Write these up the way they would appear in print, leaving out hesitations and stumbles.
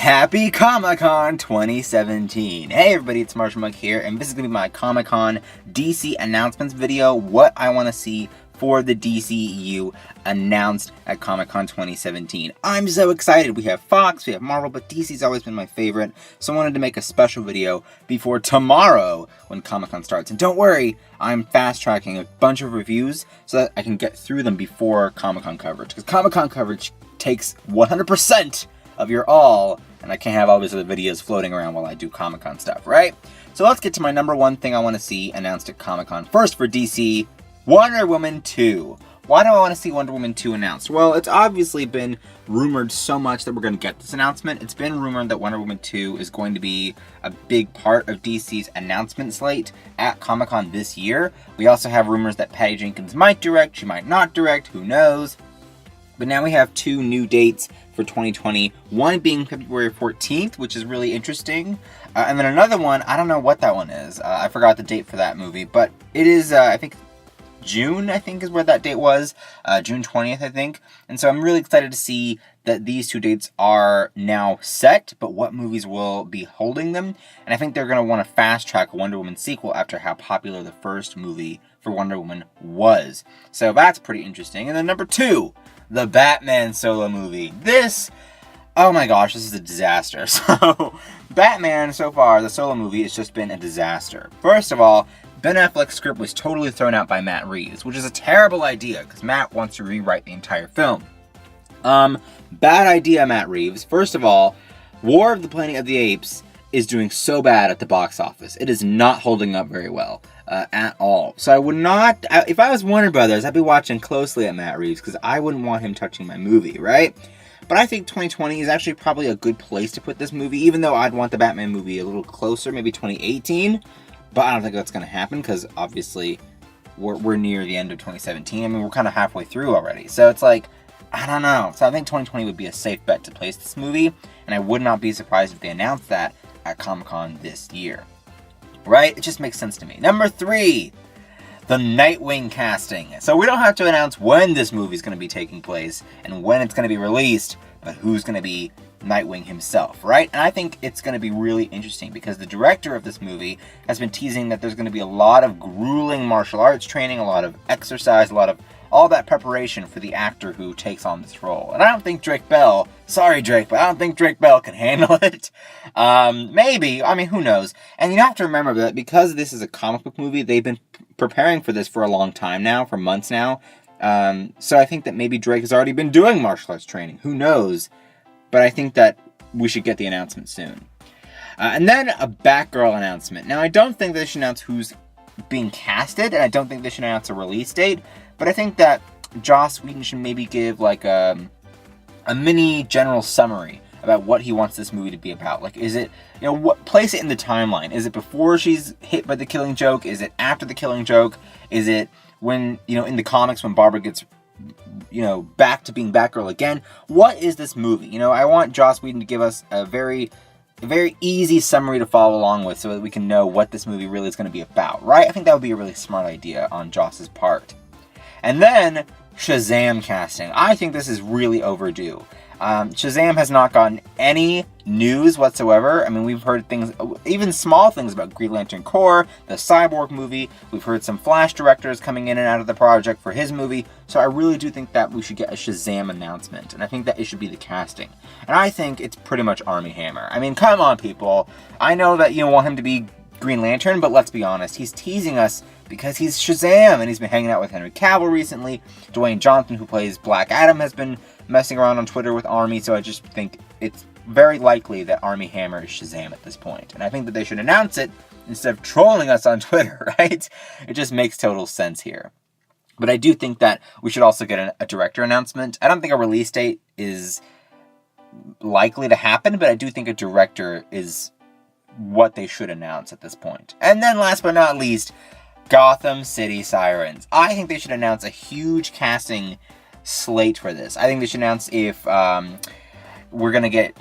Happy Comic-Con 2017! Hey everybody, it's Marshall Monk here, and this is going to be my Comic-Con DC announcements video, what I want to see for the DCEU announced at Comic-Con 2017. I'm so excited! We have Fox, we have Marvel, but DC's always been my favorite, so I wanted to make a special video before tomorrow when Comic-Con starts. And don't worry, I'm fast-tracking a bunch of reviews so that I can get through them before Comic-Con coverage, because Comic-Con coverage takes 100% of your all, and I can't have all these other videos floating around while I do Comic-Con stuff, right? So let's get to my number one thing I want to see announced at Comic-Con. First, for DC, Wonder Woman 2. Why do I want to see Wonder Woman 2 announced? Well, it's obviously been rumored so much that we're going to get this announcement. It's been rumored that Wonder Woman 2 is going to be a big part of DC's announcement slate at Comic-Con this year. We also have rumors that Patty Jenkins might direct, she might not direct, who knows? But now we have two new dates for 2020, one being February 14th, which is really interesting, and then another one, I don't know what that one is, I forgot the date for that movie, but it is, I think, June, I think is where that date was, June 20th, I think, and so I'm really excited to see that these two dates are now set, but what movies will be holding them, and I think they're going to want to fast-track a Wonder Woman sequel after how popular the first movie for Wonder Woman was, so that's pretty interesting. And then number two, the Batman solo movie. This, oh my gosh, this is a disaster. So, Batman, so far, the solo movie, has just been a disaster. First of all, Ben Affleck's script was totally thrown out by Matt Reeves, which is a terrible idea, because Matt wants to rewrite the entire film. Bad idea, Matt Reeves. First of all, War of the Planet of the Apes is doing so bad at the box office. It is not holding up very well. At all. So I would not, if I was Warner Brothers, I'd be watching closely at Matt Reeves, because I wouldn't want him touching my movie, right? But I think 2020 is actually probably a good place to put this movie, even though I'd want the Batman movie a little closer, maybe 2018, but I don't think that's going to happen, because obviously we're near the end of 2017. I mean, we're kind of halfway through already, so it's like, I don't know. So I think 2020 would be a safe bet to place this movie, and I would not be surprised if they announced that at Comic-Con this year. Right? It just makes sense to me. Number three, the Nightwing casting. So we don't have to announce when this movie is going to be taking place and when it's going to be released, but who's going to be Nightwing himself, right? And I think it's going to be really interesting because the director of this movie has been teasing that there's going to be a lot of grueling martial arts training, a lot of exercise, a lot of all that preparation for the actor who takes on this role. And I don't think Drake Bell, sorry Drake, but I don't think Drake Bell can handle it. Maybe, I mean, who knows? And you have to remember that because this is a comic book movie, they've been preparing for this for a long time now, for months now. So I think that maybe Drake has already been doing martial arts training. Who knows? But I think that we should get the announcement soon. And then a Batgirl announcement. Now, I don't think they should announce who's being casted, and I don't think they should announce a release date. But I think that Joss Whedon should maybe give like a mini general summary about what he wants this movie to be about. Like, is it, you know, what, place it in the timeline. Is it before she's hit by the Killing Joke? Is it after the Killing Joke? Is it when, you know, in the comics when Barbara gets, you know, back to being Batgirl again? What is this movie? You know, I want Joss Whedon to give us a very easy summary to follow along with so that we can know what this movie really is going to be about, right? I think that would be a really smart idea on Joss's part. And then, Shazam casting. I think this is really overdue. Shazam has not gotten any news whatsoever. I mean, we've heard things, even small things about Green Lantern Corps, the Cyborg movie. We've heard some Flash directors coming in and out of the project for his movie. So I really do think that we should get a Shazam announcement. And I think that it should be the casting. And I think it's pretty much Armie Hammer. I mean, come on, people. I know that you want him to be Green Lantern, but let's be honest, he's teasing us because he's Shazam, and he's been hanging out with Henry Cavill recently. Dwayne Johnson, who plays Black Adam, has been messing around on Twitter with Armie, so I just think it's very likely that Armie Hammer is Shazam at this point. And I think that they should announce it instead of trolling us on Twitter, right? It just makes total sense here. But I do think that we should also get a director announcement. I don't think a release date is likely to happen, but I do think a director is what they should announce at this point. And then last but not least, Gotham City Sirens. I think they should announce a huge casting slate for this. I think they should announce if we're going to get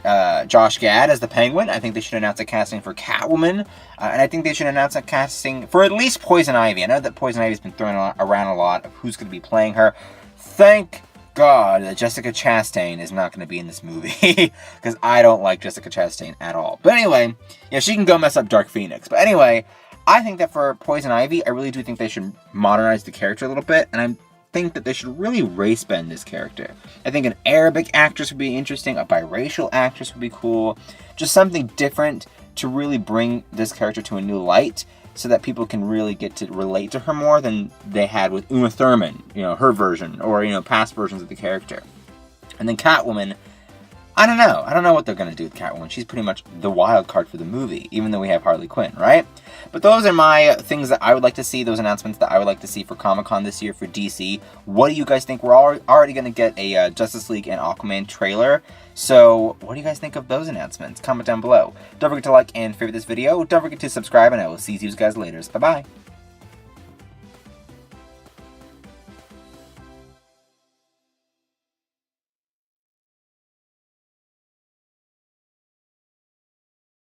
Josh Gad as the Penguin. I think they should announce a casting for Catwoman. And I think they should announce a casting for at least Poison Ivy. I know that Poison Ivy's been thrown around a lot of who's going to be playing her. Thank God, Jessica Chastain is not going to be in this movie. Because I don't like Jessica Chastain at all. But anyway, yeah, she can go mess up Dark Phoenix. But anyway, I think that for Poison Ivy, I really do think they should modernize the character a little bit. And I think that they should really race bend this character. I think an Arabic actress would be interesting. A biracial actress would be cool. Just something different to really bring this character to a new light, so that people can really get to relate to her more than they had with Uma Thurman, you know, her version, or, you know, past versions of the character. And then Catwoman, I don't know. I don't know what they're going to do with Catwoman. She's pretty much the wild card for the movie, even though we have Harley Quinn, right? But those are my things that I would like to see, those announcements that I would like to see for Comic-Con this year for DC. What do you guys think? We're already going to get a Justice League and Aquaman trailer. So, what do you guys think of those announcements? Comment down below. Don't forget to like and favorite this video. Don't forget to subscribe, and I will see you guys later. Bye-bye.